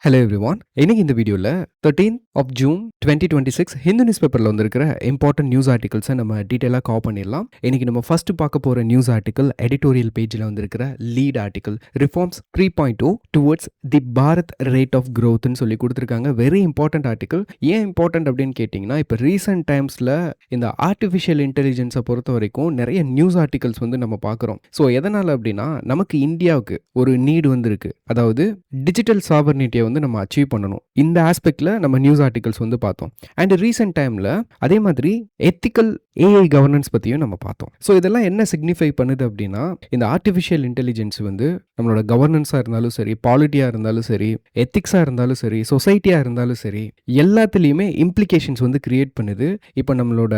Hello everyone. இன்னைக்கு இந்த வீடியோவில் 13th of June 2026 Hindu news பேப்பரில் வந்திருக்கிற இம்பார்ட்டன்ட் நியூஸ் ஆர்டிகல்ஸை நம்ம டீட்டெயிலாக கவர் பண்ணிடலாம். இன்னைக்கு நம்ம ஃபர்ஸ்ட் பார்க்க போகிற நியூஸ் ஆர்டிக்கல் எடிட்டோரியல் பேஜில் வந்திருக்கிற lead article reforms 3.0 towards the Bharat rate of க்ரோத்னு சொல்லி கொடுத்துருக்காங்க. Very important article. ஏன் இம்பார்ட்டன்ட் அப்படின்னு கேட்டிங்கன்னா, இப்போ ரீசெண்ட் டைம்ஸில் இந்த ஆர்டிஃபிஷியல் இன்டெலிஜென்ஸை பொறுத்த வரைக்கும் நிறைய நியூஸ் ஆர்டிகல்ஸ் வந்து நம்ம பார்க்குறோம். ஸோ எதனால் அப்படின்னா, நமக்கு இந்தியாவுக்கு ஒரு நீடு வந்திருக்கு. அதாவது டிஜிட்டல் சாவர்னிட்டியை வந்து நம்ம அச்சீவ் பண்ணணும். இந்த ஆஸ்பெக்ட்ல நம்ம நியூஸ் ஆர்டிகல்ஸ் வந்து பார்த்தோம். அண்ட் ரீசெண்ட் டைம்ல அதே மாதிரி எத்திக்கல் ஏஐ கவர்னன்ஸ் பற்றியும் நம்ம பார்த்தோம். ஸோ இதெல்லாம் என்ன சிக்னிஃபை பண்ணுது அப்படின்னா, இந்த ஆர்டிஃபிஷியல் இன்டெலிஜென்ஸ் வந்து நம்மளோட கவர்னன்ஸாக இருந்தாலும் சரி, பாலிட்டியாக இருந்தாலும் சரி, எத்திக்ஸாக இருந்தாலும் சரி, சொசைட்டியாக இருந்தாலும் சரி, எல்லாத்துலேயுமே இம்ப்ளிகேஷன்ஸ் வந்து கிரியேட் பண்ணுது. இப்போ நம்மளோட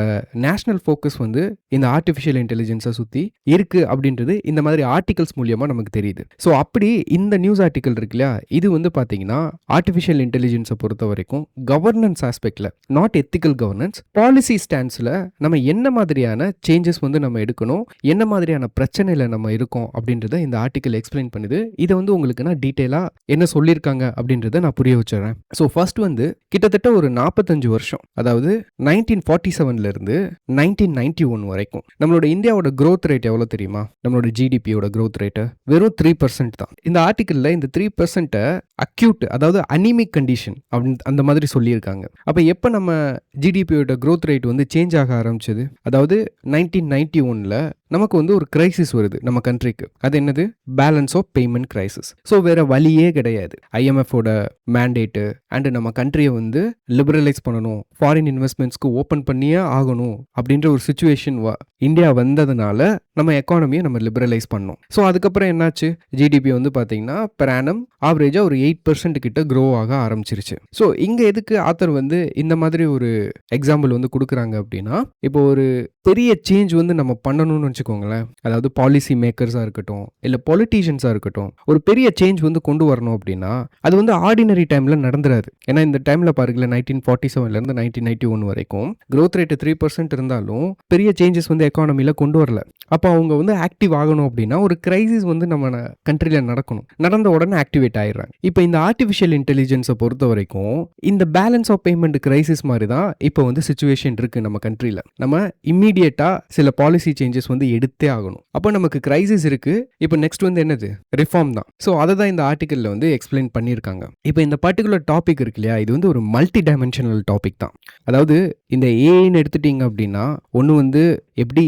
நேஷனல் ஃபோக்கஸ் வந்து இந்த ஆர்டிஃபிஷியல் இன்டெலிஜென்ஸை சுற்றி இருக்குது அப்படின்றது இந்த மாதிரி ஆர்டிகல்ஸ் மூலியமாக நமக்கு தெரியுது. ஸோ அப்படி இந்த நியூஸ் ஆர்டிக்கல் இருக்கு இல்லையா, இது வந்து பார்த்தீங்கன்னா ஆர்டிஃபிஷியல் இன்டெலிஜென்ஸை பொறுத்த வரைக்கும் கவர்னன்ஸ் ஆஸ்பெக்டில், நாட் எத்திக்கல் கவர்னன்ஸ், பாலிசி ஸ்டான்ஸில் நம்ம என்ன மாதிரியான சேஞ்சஸ் வந்து நம்ம எடுக்கணும், என்ன மாதிரியான பிரச்சனையில் நம்ம இருக்கோம் அப்படின்றத இந்த ஆர்டிக்கல் எக்ஸ்பிளைன் பண்ணுது. இதை வந்து உங்களுக்கு நான் டீட்டெயிலாக என்ன சொல்லியிருக்காங்க அப்படின்றத நான் புரிய வச்சுறேன். ஸோ ஃபர்ஸ்ட் வந்து கிட்டத்தட்ட ஒரு 45 வருஷம், அதாவது 1947 1991 வரைக்கும் நம்மளோட இந்தியாவோட க்ரோத் ரேட் எவ்வளோ தெரியுமா? நம்மளோட ஜிடிபியோட க்ரோத் ரேட்டு வெறும் 3% தான். இந்த ஆர்டிக்கலில் இந்த 3% அக்யூட், அதாவது அனிமிக் கண்டிஷன் அப்படின்னு அந்த மாதிரி சொல்லியிருக்காங்க. அப்போ எப்போ நம்ம ஜிடிபியோட க்ரோத் ரேட் வந்து சேஞ்ச் ஆக ஆரம்பிச்சது, அதாவது 1991 நமக்கு வந்து ஒரு கிரைசிஸ் வருது நம்ம கண்ட்ரிக்கு. அது என்னது? Balance of payment crisis. So வேற வழியே கிடையாது. ஐஎம்எஃபோட மேண்டேட்டு அண்ட் நம்ம கண்ட்ரியை வந்து லிபரலைஸ் பண்ணணும், ஃபாரின் இன்வெஸ்ட்மெண்ட்ஸ்க்கு ஓப்பன் பண்ணியே ஆகணும் அப்படின்ற ஒரு சுச்சுவேஷன் இந்தியா வந்ததுனால நம்ம எக்கானமியை நம்ம லிபரலைஸ் பண்ணோம். ஸோ அதுக்கப்புறம் என்னாச்சு? ஜிடிபி வந்து பார்த்தீங்கன்னா பெர் ஆனம் ஆவரேஜாக ஒரு 8% கிட்ட க்ரோ ஆக ஆரம்பிச்சிருச்சு. ஸோ இங்கே எதுக்கு ஆத்தர் வந்து இந்த மாதிரி ஒரு எக்ஸாம்பிள் வந்து கொடுக்குறாங்க அப்படின்னா, இப்போ ஒரு பெரிய சேஞ்ச் வந்து நம்ம பண்ணணும்னு வச்சுக்கோங்களேன். அதாவது பாலிசி மேக்கர்ஸாக இருக்கட்டும், இல்லை பொலிட்டீஷியன்ஸாக இருக்கட்டும், ஒரு பெரிய சேஞ்ச் வந்து கொண்டு வரணும் அப்படின்னா அது வந்து ஆர்டினரி டைமில் நடந்துராது. ஏன்னா இந்த டைமில் பாருங்களேன், 1947 1991 வரைக்கும் க்ரோத் ரேட்டு 3% இருந்தாலும் பெரிய சேஞ்சஸ் வந்து எக்கானமியில் கொண்டு வரல. அப்போ அவங்க வந்து ஆக்டிவ் ஆகணும் அப்படின்னா ஒரு கிரைசிஸ் வந்து நம்ம கண்ட்ரியில் நடக்கணும். நடந்த உடனே ஆக்டிவேட் ஆயிடுறாங்க. இப்போ இந்த ஆர்டிஃபிஷியல் இன்டெலிஜென்ஸை பொறுத்த வரைக்கும் இந்த பேலன்ஸ் ஆஃப் பேமெண்ட் கிரைசிஸ் மாதிரி தான் இப்போ வந்து சிச்சுவேஷன் இருக்கு நம்ம கண்ட்ரியில். நம்ம இம்மீடியட்டா சில பாலிசி சேஞ்சஸ் வந்து எடுத்தே ஆகணும். அப்போ நமக்கு கிரைசிஸ் இருக்கு. இப்போ நெக்ஸ்ட் வந்து என்னது? ரிஃபார்ம் தான். ஸோ அதை தான் இந்த ஆர்டிக்கலில் வந்து எக்ஸ்பிளைன் பண்ணியிருக்காங்க. இப்போ இந்த பர்டிகுலர் டாபிக் இருக்கு இல்லையா, இது வந்து ஒரு மல்டி டைமென்ஷனல் டாபிக் தான். அதாவது இந்த ஏஐன்னு எடுத்துட்டீங்க அப்படின்னா, ஒன்று வந்து எப்படி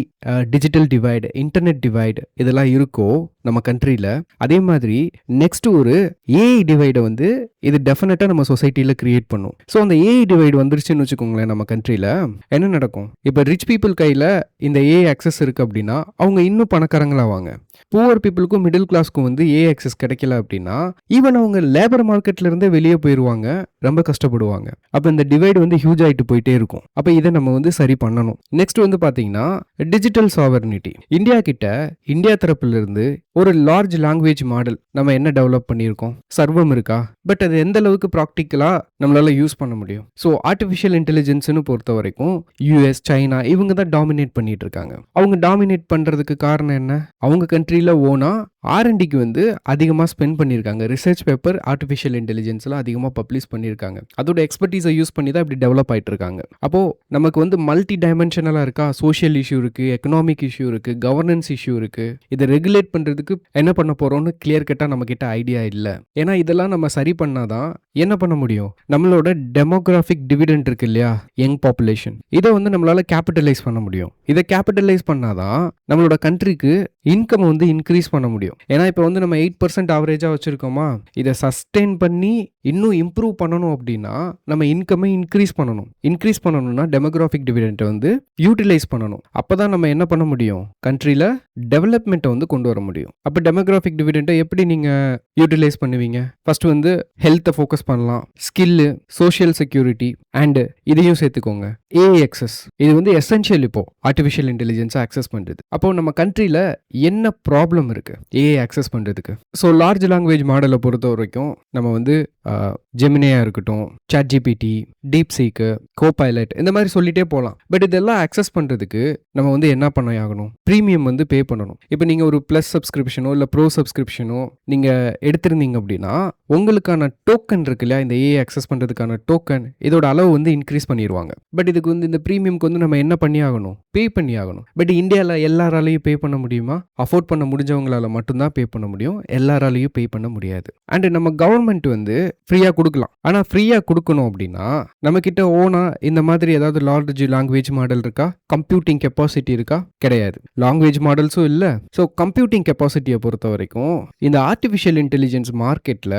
டிஜிட்டல் டிவைடு, இன்டர்நெட் டிவைடு இதெல்லாம் இருக்கோ நம்ம கண்ட்ரியில், அதே மாதிரி நெக்ஸ்ட் ஒரு ஏஐ டிவைடை வந்து இது டெஃபினட்டாக நம்ம சொசைட்டியில் கிரியேட் பண்ணும். ஸோ அந்த ஏஐ டிவைடு வந்துருச்சுன்னு வச்சுக்கோங்களேன், நம்ம கண்ட்ரியில் என்ன நடக்கும்? இப்போ ரிச் பீப்புள் கையில் இந்த ஏஐ அக்சஸ் இருக்குது அப்படின்னா அவங்க இன்னும் பணக்காரங்களாவாங்க. புவர் பீப்புளுக்கும் மிடில் கிளாஸ்க்கும் வந்து ஏஐ அக்சஸ் கிடைக்கல அப்படின்னா ஈவன் அவங்க லேபர் மார்க்கெட்ல இருந்தே வெளியே போயிடுவாங்க, ரொம்ப கஷ்டப்படுவாங்க. அப்போ இந்த டிவைடு வந்து ஹியூஜ் ஆகிட்டு போயிட்டே இருக்கும். அப்போ இதை நம்ம வந்து சரி பண்ணணும். நெக்ஸ்ட் வந்து பார்த்தீங்கன்னா டிஜிட்டல் சாவர்னிட்டி. இந்தியா கிட்ட, இந்தியா தரப்புல இருந்து ஒரு லார்ஜ் லாங்குவேஜ் மாடல் நம்ம என்ன டெவலப் பண்ணியிருக்கோம்? சர்வம் இருக்கா? பட் அது எந்த அளவுக்கு ப்ராக்டிக்கலா நம்மளால யூஸ் பண்ண முடியும்? ஸோ ஆர்டிஃபிஷியல் இன்டெலிஜென்ஸ்னு பொறுத்த வரைக்கும் யூஎஸ், சைனா இவங்க தான் டாமினேட் பண்ணிட்டு இருக்காங்க. அவங்க டாமினேட் பண்றதுக்கு காரணம் என்ன? அவங்க கண்ட்ரியில் ஓனா R&Dக்கு வந்து அதிகமாக ஸ்பெண்ட் பண்ணியிருக்காங்க. ரிசர்ச் பேப்பர் ஆர்டிஃபிஷியல் இன்டெலிஜென்ஸில் அதிகமாக பப்ளிஷ் பண்ணியிருக்காங்க. அதோட எக்ஸ்பர்டீஸை யூஸ் பண்ணி தான் இப்படி டெவலப் ஆகிட்டு இருக்காங்க. அப்போது நமக்கு வந்து மல்டி டைமென்ஷனலாக இருக்கா? சோஷியல் இஷ்யூ இருக்குது, எக்கனாமிக் இஷ்யூ இருக்குது, கவர்னன்ஸ் இஷ்யூ இருக்குது. இதை ரெகுலேட் பண்ணுறதுக்கு என்ன பண்ண போகிறோம்னு கிளியர் கட்டாக நம்மக்கிட்ட ஐடியா இல்லை. ஏன்னா இதெல்லாம் நம்ம சரி பண்ணாதான் என்ன பண்ண முடியும்? நம்மளோட டெமோகிராஃபிக் டிவிடெண்ட் இருக்கு இல்லையா, யங் பாப்புலேஷன், இதை வந்து நம்மளால கேபிட்டலைஸ் பண்ண முடியும். இதை கேபிட்டலைஸ் பண்ணாதான் நம்மளோட கண்ட்ரிக்கு இன்கம் வந்து இன்க்ரீஸ் பண்ண முடியும். ஏன்னா இப்போ வந்து நம்ம 8% ஆவரேஜாக வச்சுருக்கோமா, இதை சஸ்டெயின் பண்ணி இன்னும் இம்ப்ரூவ் பண்ணணும் அப்படின்னா நம்ம இன்கமை இன்க்ரீஸ் பண்ணணும்னா டெமோகிராஃபிக் டிவிடெண்ட்டை வந்து யூட்டிலைஸ் பண்ணணும். அப்போ தான் நம்ம என்ன பண்ண முடியும்? கண்ட்ரியில் டெவலப்மெண்ட்டை வந்து கொண்டு வர முடியும். அப்போ டெமோகிராஃபிக் டிவிடெண்ட்டை எப்படி நீங்கள் யூட்டிலைஸ் பண்ணுவீங்க? ஃபர்ஸ்ட் வந்து ஹெல்த்தை ஃபோக்கஸ் பண்ணலாம், skill skill, social security and இதையும் சேர்த்துக்கோங்க. ஏஐ அக்சஸ் இது வந்து எசென்ஷியல் இப்போ ஆர்டிஃபிஷியல் இன்டெலிஜென்ஸை அக்சஸ் பண்ணுறது. அப்போ நம்ம கண்ட்ரியில் என்ன ப்ராப்ளம் இருக்குது ஏஐ அக்சஸ் பண்ணுறதுக்கு? ஸோ லார்ஜ் லாங்குவேஜ் மாடலை பொறுத்த வரைக்கும் நம்ம வந்து ஜெமினியாக இருக்கட்டும், சாட் ஜிபிடி, டீப் சீக்கு, கோபைலட் இந்த மாதிரி சொல்லிட்டே போகலாம். பட் இதெல்லாம் அக்சஸ் பண்ணுறதுக்கு நம்ம வந்து என்ன பண்ண ஆகணும்? ப்ரீமியம் வந்து பே பண்ணணும். இப்போ நீங்கள் ஒரு ப்ளஸ் சப்ஸ்கிரிப்ஷனோ இல்லை ப்ரோ சப்ஸ்கிரிப்ஷனோ நீங்கள் எடுத்திருந்தீங்க அப்படின்னா உங்களுக்கான டோக்கன் இருக்கு இல்லையா, இந்த ஏஐ அக்சஸ் பண்ணுறதுக்கான டோக்கன் இதோட அளவு வந்து இன்க்ரீஸ் பண்ணிடுவாங்க. பட் இதுக்கு வந்து இந்த ப்ரீமியம்க்கு வந்து நம்ம என்ன பண்ணி ஆகணும்? பே பண்ணி ஆகணும். பட் இந்தியாவில் எல்லாராலையும் பே பண்ண முடியுமா? அஃபோர்ட் பண்ண முடிஞ்சவங்களால மட்டும்தான் பே பண்ண முடியும், எல்லாராலையும் பே பண்ண முடியாது. அண்ட் நம்ம கவர்மெண்ட் வந்து ஃப்ரீயாக கொடுக்கலாம். ஆனால் ஃப்ரீயாக கொடுக்கணும் அப்படின்னா நம்மக்கிட்ட ஓனா இந்த மாதிரி ஏதாவது லார்ஜ் லாங்குவேஜ் மாடல் இருக்கா? கம்ப்யூட்டிங் கெப்பாசிட்டி இருக்கா? கிடையாது. லாங்குவேஜ் மாடல்ஸும் இல்லை. ஸோ கம்ப்யூட்டிங் கெப்பாசிட்டியை பொறுத்த வரைக்கும் இந்த ஆர்டிஃபிஷியல் இன்டெலிஜென்ஸ் மார்க்கெட்டில்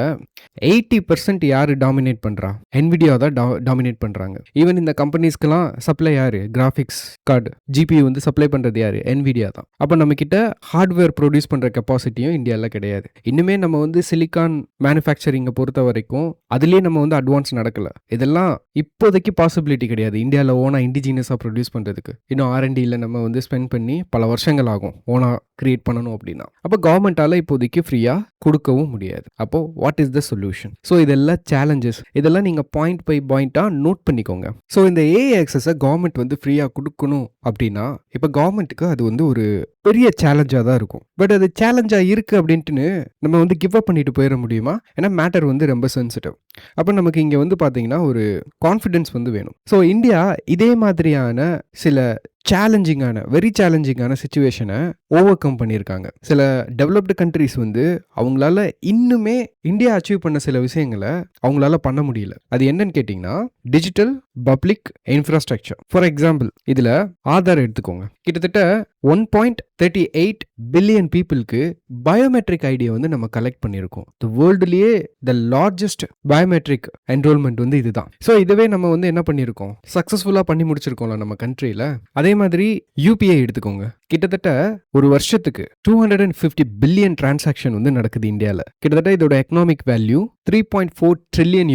80% யார் டாமினேட் பண்ணுறா? NVIDIA தான் டாமினேட் பண்ணுறாங்க. ஈவன் இந்த கம்பெனிஸ்க்கெல்லாம் சப்ளை யார்? கிராஃபிக்ஸ் கார்டு, GPU வந்து சப்ளை பண்ணுறது யார்? NVIDIA தான். அப்போ நம்மக்கிட்ட ஹார்ட்வேர் ப்ரொடியூஸ் பண்ணுற கெப்பாசிட்டியும் இந்தியாவில் கிடையாது. இன்னுமே நம்ம வந்து சிலிக்கான் மேனுஃபேக்சரிங்கை பொறுத்த வரைக்கும் அதுலேயே நம்ம வந்து அட்வான்ஸ் நடக்கலை. இதெல்லாம் இப்போதைக்கு பாசிபிலிட்டி கிடையாது இந்தியாவில் ஓனாக இண்டிஜினியஸாக ப்ரொடியூஸ் பண்ணுறதுக்கு. இன்னும் R&Dயில் நம்ம வந்து ஸ்பெண்ட் பண்ணி பல வருஷங்கள் ஆகும் ஓனாக கிரியேட் பண்ணணும் அப்படின்னா. அப்போ கவர்மெண்ட்டால் இப்போதைக்கு ஃப்ரீயாக கொடுக்கவும் முடியாது. அப்போது what is the solution? So இதெல்லாம் சேலஞ்சஸ், இதெல்லாம் நீங்கள் பாயிண்ட் பை பாயிண்ட்டாக நோட் பண்ணிக்கோங்க. ஸோ இந்த ஏஐ ஆக்சஸை கவர்மெண்ட் வந்து ஃப்ரீயாக கொடுக்கணும் அப்படின்னா இப்போ கவர்மெண்ட்டுக்கு அது வந்து ஒரு பெரிய சேலஞ்சாக தான் இருக்கும். பட் அது சேலஞ்சாக இருக்குது அப்படின்ட்டுன்னு நம்ம வந்து கிவ் அப் பண்ணிட்டு போயிட முடியுமா? ஏன்னா மேட்டர் வந்து ரொம்ப சென்சிட்டிவ். அப்போ நமக்கு இங்கே வந்து பார்த்தீங்கன்னா ஒரு கான்ஃபிடென்ஸ் வந்து வேணும். ஸோ இந்தியா இதே மாதிரியான சில வெரி சேலஞ்சிங்கான சிச்சுவேஷனை ஓவர் கம் பண்ணியிருக்காங்க. சில டெவலப்டு கண்ட்ரிஸ் வந்து அவங்களால இன்னுமே இந்தியா அச்சீவ் பண்ண சில விஷயங்களை அவங்களால பண்ண முடியல. அது என்னன்னு கேட்டிங்கன்னா digital public infrastructure. For example இதில் ஆதார் எடுத்துக்கோங்க. கிட்டத்தட்ட 1.38 பில்லியன் பீப்புளுக்கு பயோமெட்ரிக் ஐடியை வந்து நம்ம கலெக்ட் பண்ணியிருக்கோம். வேர்ல்டுலேயே த லார்ஜஸ்ட் பயோமெட்ரிக் என்ரோல்மெண்ட் வந்து இதுதான். ஸோ இதுவே நம்ம வந்து என்ன பண்ணியிருக்கோம்? சக்ஸஸ்ஃபுல்லாக பண்ணி முடிச்சிருக்கோம்ல நம்ம கண்ட்ரியில். அதே மாதிரி UPI எடுத்துக்கோங்க. கிட்டத்தட்ட ஒரு வருஷத்துக்கு 250 பில்லியன் டிரான்சாக்ஷன் வந்து நடக்குது இந்தியாவில். கிட்டத்தட்ட இதோட எக்கனாமிக் வேல்யூ $3.4 ட்ரில்லியன்.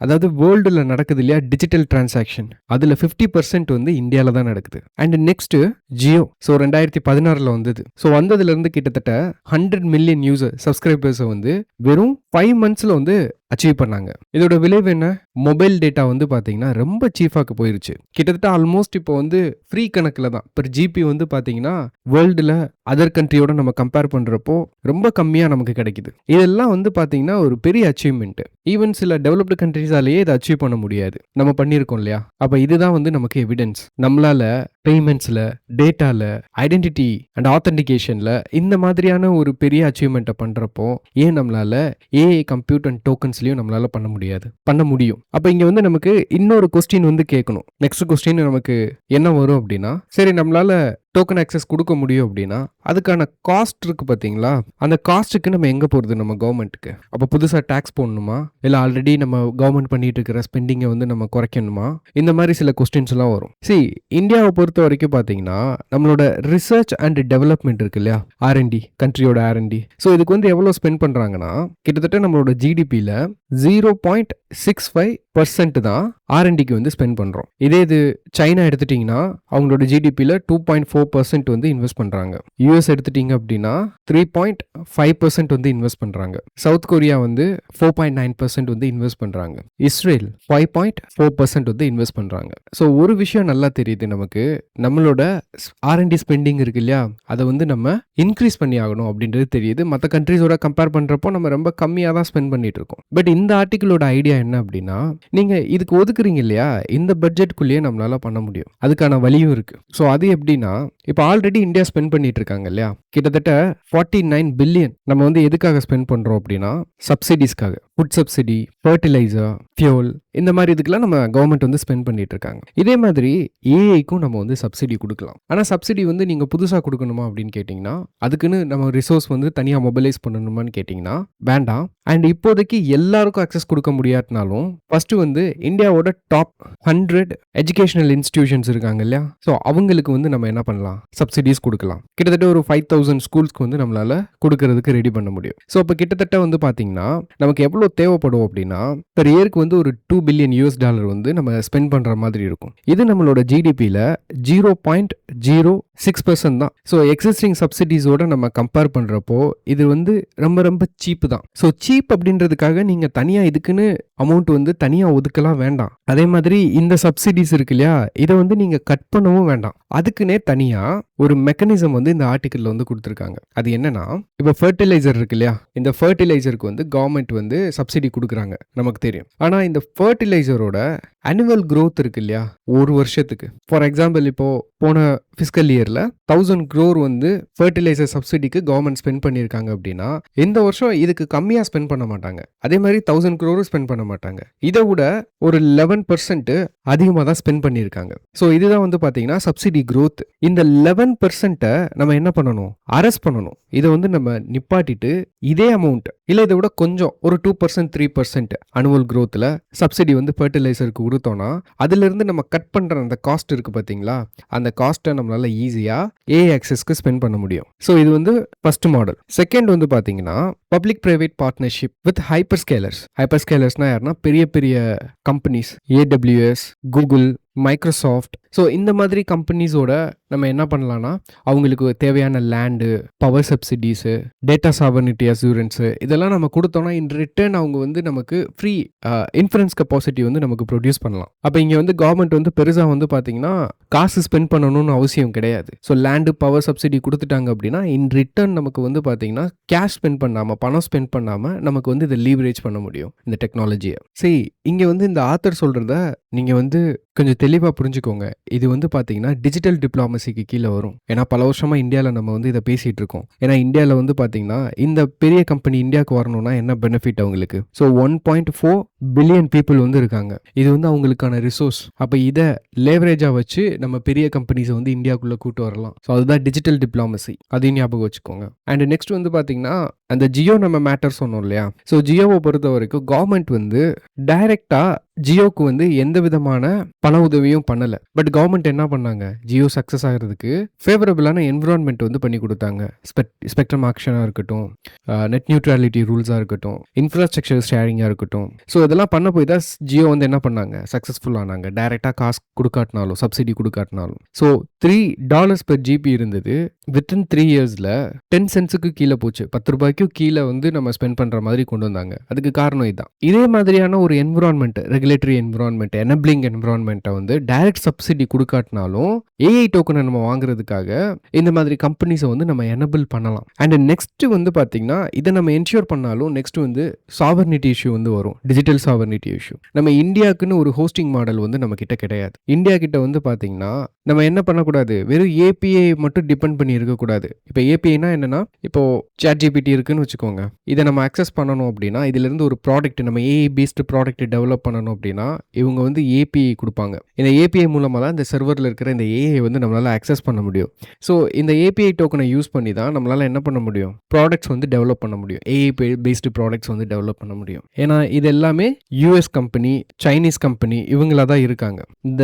அதாவது வேர்ல்டுல நடக்குது இல்லையா டிஜிட்டல் டிரான்சாக்ஷன், அதில் 50% வந்து இந்தியாவில் தான் நடக்குது. And next Jio. ஸோ 2016 வந்தது. ஸோ வந்ததுலேருந்து கிட்டத்தட்ட 100 மில்லியன் சப்ஸ்கிரைபர்ஸை வந்து வெறும் 5 மந்த்ஸில் வந்து அச்சீவ் பண்ணாங்க. இதோட விளைவு என்ன? மொபைல் டேட்டா வந்து பார்த்தீங்கன்னா ரொம்ப சீஃபாக போயிருச்சு. கிட்டத்தட்ட ஆல்மோஸ்ட் இப்போ வந்து ஃப்ரீ கணக்கில் தான் per GB வந்து பார்த்தீங்கன்னா வேர்ல்டில் அதர் கண்ட்ரியோட நம்ம கம்பேர் பண்ணுறப்போ ரொம்ப கம்மியாக நமக்கு கிடைக்குது. இதெல்லாம் வந்து பார்த்தீங்கன்னா ஒரு பெரிய அச்சீவ்மெண்ட்டு. ஈவன் சில டெவலப்டு கண்ட்ரிஸாலேயே இதை அச்சீவ் பண்ண முடியாது. நம்ம பண்ணியிருக்கோம் இல்லையா? அப்போ இதுதான் வந்து நமக்கு எவிடன்ஸ். நம்மளால் பேமெண்ட்ஸில், டேட்டாவில், ஐடென்டிட்டி அண்ட் ஆத்தென்டிகேஷனில் இந்த மாதிரியான ஒரு பெரிய அச்சீவ்மெண்ட்டை பண்ணுறப்போ ஏன் நம்மளால் ஏஐ கம்ப்யூட் அண்ட் டோக்கன்ஸ்லையும் நம்மளால் பண்ண முடியாது? பண்ண முடியும். அப்போ இங்கே வந்து நமக்கு இன்னொரு கொஸ்டின் வந்து கேட்கணும். நெக்ஸ்ட் கொஸ்டின் நமக்கு என்ன வரும் அப்படின்னா, சரி நம்மளால் டோக்கன் ஆக்சஸ் கொடுக்க முடியும் அப்படின்னா அதுக்கான காஸ்ட் இருக்குது பார்த்தீங்களா? அந்த காஸ்ட்டுக்கு நம்ம எங்கே போகிறது? நம்ம கவர்மெண்ட்டுக்கு. அப்போ புதுசாக டேக்ஸ் போடணுமா? இல்லை ஆல்ரெடி நம்ம கவர்மெண்ட் பண்ணிட்டு இருக்கிற ஸ்பெண்டிங்கை வந்து நம்ம குறைக்கணுமா? இந்த மாதிரி சில கொஸ்டின்ஸ் எல்லாம் வரும். இந்தியாவை பொறுத்த வரைக்கும் பார்த்தீங்கன்னா நம்மளோட ரிசர்ச் அண்ட் டெவலப்மெண்ட் இருக்கு இல்லையா, R&D, கண்ட்ரியோட R&D. ஸோ இதுக்கு வந்து எவ்வளோ ஸ்பெண்ட் பண்ணுறாங்கன்னா கிட்டத்தட்ட நம்மளோட GDPயில் 0.65% தான் R&Dக்கு வந்து ஸ்பெண்ட் பண்ணுறோம். இதே இது சைனா எடுத்துட்டிங்கன்னா அவங்களோட GDPயில் 2.4% வந்து இன்வெஸ்ட் பண்ணுறாங்க. US எடுத்துட்டிங்க அப்படின்னா 3.5% வந்து இன்வெஸ்ட் பண்ணுறாங்க. சவுத் கொரியா வந்து 4.9% வந்து இன்வெஸ்ட் பண்ணுறாங்க. இஸ்ரேல் 5.4% வந்து இன்வெஸ்ட் பண்ணுறாங்க. ஸோ ஒரு விஷயம் நல்லா தெரியுது நமக்கு, நம்மளோட R&D ஸ்பெண்டிங் இருக்கு இல்லையா, அதை வந்து நம்ம இன்க்ரீஸ் பண்ணி ஆகணும் அப்படின்றது தெரியுது. மற்ற கண்ட்ரிஸோட கம்பேர் பண்ணுறப்போ நம்ம ரொம்ப கம்மியாக தான் ஸ்பெண்ட் பண்ணிட்டு இருக்கோம். பட் இந்த ஆர்டிக்கிளோட ஐடியா என்ன அப்படின்னா, நீங்கள் இதுக்கு ஒதுக்குறீங்க இல்லையா, இந்த பட்ஜெட்குள்ளேயே நம்மளால பண்ண முடியும். அதுக்கான வழியும் இருக்கு. ஸோ அது எப்படின்னா, இப்போ ஆல்ரெடி இந்தியா ஸ்பெண்ட் பண்ணிட்டு இருக்காங்க இல்லையா, கிட்டத்தட்ட 49 பில்லியன் நம்ம வந்து எதுக்காக ஸ்பெண்ட் பண்ணுறோம் அப்படின்னா சப்சிடிஸ்க்காக. ஃபுட் சப்சிடி, ஃபர்டிலைசர், ஃபியூல், இந்த மாதிரி இதுக்கெல்லாம் நம்ம கவர்மெண்ட் வந்து ஸ்பெண்ட் பண்ணிட்டு இருக்காங்க. இதே மாதிரி ஏஐக்கும் நம்ம வந்து சப்சிடி கொடுக்கலாம். ஆனால் சப்சிடி வந்து நீங்கள் புதுசாக கொடுக்கணுமா அப்படின்னு கேட்டிங்கன்னா, அதுக்குன்னு நம்ம ரிசோர்ஸ் வந்து தனியாக மொபைலைஸ் பண்ணணுமான்னு கேட்டிங்கன்னா வேண்டாம். அண்ட் இப்போதைக்கு எல்லாருக்கும் அக்சஸ் கொடுக்க முடியாட்டினாலும் ஃபர்ஸ்ட் வந்து இந்தியாவோட டாப் 100 எஜுகேஷனல் இன்ஸ்டிடியூஷன்ஸ் இருக்காங்க இல்லையா, ஸோ அவங்களுக்கு வந்து நம்ம என்ன பண்ணலாம் பண்ணலாம், சப்சிடிஸ் கொடுக்கலாம். கிட்டத்தட்ட ஒரு 5000 ஸ்கூல்ஸ்க்கு வந்து நம்மளால கொடுக்கறதுக்கு ரெடி பண்ண முடியும். ஸோ அப்போ கிட்டத்தட்ட வந்து பார்த்தீங்கன்னா நமக்கு எவ்வளோ தேவைப்படும் அப்படின்னா பெர் இயருக்கு வந்து ஒரு $2 பில்லியன் வந்து நம்ம ஸ்பெண்ட் பண்ணுற மாதிரி இருக்கும். இது நம்மளோட ஜிடிபியில் 0.06% தான். ஸோ எக்ஸிஸ்டிங் சப்சிடிஸோட நம்ம கம்பேர் பண்ணுறப்போ இது வந்து ரொம்ப ரொம்ப சீப்பு தான். ஸோ சீப் அப்படின்றதுக்காக நீங்கள் தனியாக இதுக்குன்னு அமௌண்ட் வந்து தனியாக ஒதுக்கலாம் வேண்டாம். அதே மாதிரி இந்த சப்சிடிஸ் இருக்கு இல்லையா, இதை வந்து நீங்கள் கட் பண்ணவும் வேண்டாம். அதுக்குன்னே தனியாக ஒரு மெக்கானிசம் வந்து இந்த ஆர்டிக்கலில் வந்து கொடுத்துருக்காங்க. அது என்னன்னா, இப்போ ஃபர்டிலைசர் இருக்கு இல்லையா, இந்த ஃபர்டிலைசருக்கு வந்து கவர்மெண்ட் வந்து சப்சிடி கொடுக்குறாங்க நமக்கு தெரியும். ஆனால் இந்த ஃபர்டிலைசரோட ஆனுவல் growth இருக்கு இல்லையா, ஒரு வருஷத்துக்கு ஃபார் எக்ஸாம்பிள் இப்போ போன ஃபிஸ்கல் இயரில் 1000 crore வந்து ஃபர்டிலைசர் சப்சிடிக்கு கவர்மெண்ட் ஸ்பெண்ட் பண்ணியிருக்காங்க அப்படின்னா இந்த வருஷம் இதுக்கு கம்மியாக ஸ்பெண்ட் பண்ண மாட்டாங்க. அதே மாதிரி 1000 crore ஸ்பெண்ட் பண்ண மாட்டாங்க. இதை விட ஒரு 11% அதிகமாக தான் ஸ்பெண்ட் பண்ணியிருக்காங்க. ஸோ இதுதான் வந்து பார்த்தீங்கன்னா சப்சிடி growth. இந்த 11% நம்ம என்ன பண்ணணும், அரெஸ்ட் பண்ணணும். இதை வந்து நம்ம நிப்பாட்டிட்டு இதே அமௌண்ட் இல்லை இதை விட கொஞ்சம் ஒரு 2% 3% அனுவல் growthல சப்சிடி வந்து ஃபர்டிலைசருக்கு கொடுத்தோம்னா அதிலிருந்து நம்ம கட் பண்ணுற அந்த காஸ்ட் இருக்குது பார்த்தீங்களா, அந்த காஸ்ட்டை நம்மளால ஈஸியாக ஏஆக்சஸ்க்கு ஸ்பெண்ட் பண்ண முடியும். ஸோ இது வந்து ஃபர்ஸ்ட் மாடல். செகண்ட் வந்து பார்த்தீங்கன்னா பப்ளிக் பிரைவேட் பார்ட்னர்ஷிப் வித் ஹைப்பர்ஸ்கேலர்ஸ். ஹைப்பர்ஸ்கேலர்ஸ்னா யாருன்னா பெரிய பெரிய companies, AWS, Google, Microsoft. So இந்த மாதிரி கம்பெனிஸோட நம்ம என்ன பண்ணலாம்னா அவங்களுக்கு தேவையான land, power சப்சிடிஸு, data sovereignty assurance இதெல்லாம் நம்ம கொடுத்தோம்னா இன் ரிட்டர்ன் அவங்க வந்து நமக்கு ஃப்ரீ இன்ஃபரன்ஸ் கெப்பாசிட்டி வந்து நமக்கு ப்ரொடியூஸ் பண்ணலாம். அப்போ இங்கே வந்து கவர்மெண்ட் வந்து பெருசாக வந்து பார்த்தீங்கன்னா காசு ஸ்பெண்ட் பண்ணணும்னு அவசியம் கிடையாது. ஸோ லேண்டு, பவர் சப்சிடி கொடுத்துட்டாங்க அப்படின்னா இன் ரிட்டர்ன் நமக்கு வந்து பார்த்தீங்கன்னா கேஷ் ஸ்பெண்ட் பண்ணாமல், பணம் ஸ்பெண்ட் பண்ணாமல் நமக்கு வந்து இதை லீவரேஜ் பண்ண முடியும் இந்த டெக்னாலஜியை. சரி, இங்கே வந்து இந்த ஆத்தர் சொல்கிறத நீங்கள் வந்து கொஞ்சம் தெளிவாக புரிஞ்சுக்கோங்க. இது வந்து பார்த்தீங்கன்னா டிஜிட்டல் டிப்ளாமசிக்கு கீழே வரும். ஏன்னா பல வருஷமாக இந்தியாவில் நம்ம வந்து இதை பேசிகிட்டு இருக்கோம். ஏன்னா இந்தியாவில் வந்து பார்த்தீங்கன்னா இந்த பெரிய கம்பெனி இந்தியாவுக்கு வரணும்னா என்ன பெனிஃபிட் அவங்களுக்கு. ஸோ 1.4 பில்லியன் பீப்புள் வந்து இருக்காங்க. இது வந்து அவங்களுக்கான ரிசோர்ஸ். அப்போ இதை லேவரேஜாக வச்சு நம்ம பெரிய கம்பெனிஸை வந்து இந்தியாவுக்குள்ளே கூட்டு வரலாம். ஸோ அதுதான் டிஜிட்டல் டிப்ளாமசி. அதையும் ஞாபகம் வச்சுக்கோங்க. அண்ட் நெக்ஸ்ட் வந்து பார்த்தீங்கன்னா அந்த ஜியோ நம்ம மேட்டர் சொன்னோம் இல்லையா. ஸோ ஜியோவை பொறுத்த வரைக்கும் கவர்மெண்ட் வந்து டைரெக்டாக ஜியோக்கு வந்து எந்த விதமான பண உதவியும் பண்ணலை. பட் கவர்மெண்ட் என்ன பண்ணாங்க, ஜியோ சக்ஸஸ் ஆகிறதுக்கு ஃபேவரபிளான என்விரான்மெண்ட் வந்து பண்ணி கொடுத்தாங்க. ஸ்பெக்ட்ரம் ஆக்ஷனாக இருக்கட்டும், நெட் நியூட்ரலிட்டி ரூல்ஸாக இருக்கட்டும், இன்ஃப்ராஸ்ட்ரக்சர் ஷேரிங்காக இருக்கட்டும். ஸோ இதெல்லாம் பண்ண போய் தான் ஜியோ வந்து என்ன பண்ணாங்க, சக்ஸஸ்ஃபுல் ஆனாங்க. டைரெக்டாக காசு கொடுக்காட்டினாலும், சப்சிடி கொடுக்காட்டினாலும். ஸோ $3 per GB இருந்தது. வித்தின் 3 இயர்ஸில் 10 சென்ட்ஸுக்கு கீழே போச்சு. 10 ரூபாய்க்கும் கீழே வந்து நம்ம ஸ்பெண்ட் பண்ணுற மாதிரி கொண்டு வந்தாங்க. அதுக்கு காரணம் இதுதான். இதே மாதிரியான ஒரு என்விரான்மெண்ட், ரெகுலேட்டரி என்விரான்மெண்ட், எனபிளிங் என்விரான்மெண்ட்டை வந்து டைரக்ட் சப்சிடி கொடுக்காட்டினாலும் ஏஐ டோக்கனை நம்ம வாங்குறதுக்காக இந்த மாதிரி கம்பெனிஸை வந்து நம்ம எனபிள் பண்ணலாம். அண்ட் நெக்ஸ்ட் வந்து பார்த்தீங்கன்னா இதை நம்ம என்ஷூர் பண்ணாலும் நெக்ஸ்ட் வந்து சாவர்னிட்டி இஷ்யூ வந்து வரும். Digital sovereignty issue. நம்ம இந்தியாவுக்குன்னு ஒரு ஹோஸ்டிங் மாடல் வந்து நம்ம கிட்ட கிடையாது. இந்தியா கிட்ட வந்து பார்த்தீங்கன்னா நம்ம என்ன பண்ணக்கூடாது, வெறும் ஏபிஐ மட்டும் டிபெண்ட் பண்ணி இருக்கக்கூடாது. இப்போ ஏபிஐனா என்னன்னா, இப்போ ChatGPT இருக்குன்னு வச்சுக்கோங்க. இதை நம்ம அக்சஸ் பண்ணணும் அப்படின்னா இதிலிருந்து ஒரு ப்ராடக்ட், நம்ம ஏஐ பேஸ்டு ப்ராடக்ட் டெவலப் பண்ணணும் அப்படின்னா இவங்க வந்து ஏபிஐ கொடுப்பாங்க. இந்த ஏபிஐ மூலமாக தான் இந்த சர்வரில் இருக்கிற இந்த ஏஐ வந்து நம்மளால் அக்சஸ் பண்ண முடியும். ஸோ இந்த ஏபிஐ டோக்கனை யூஸ் பண்ணி தான் நம்மளால் என்ன பண்ண முடியும், ப்ராடக்ட்ஸ் வந்து டெவலப் பண்ண முடியும். ஏஐ பேஸ்டு ப்ராடக்ட்ஸ் வந்து டெவலப் பண்ண முடியும். ஏன்னா இது எல்லாமே யூஎஸ் கம்பெனி, சைனீஸ் கம்பெனி இவங்களா தான் இருக்காங்க. இந்த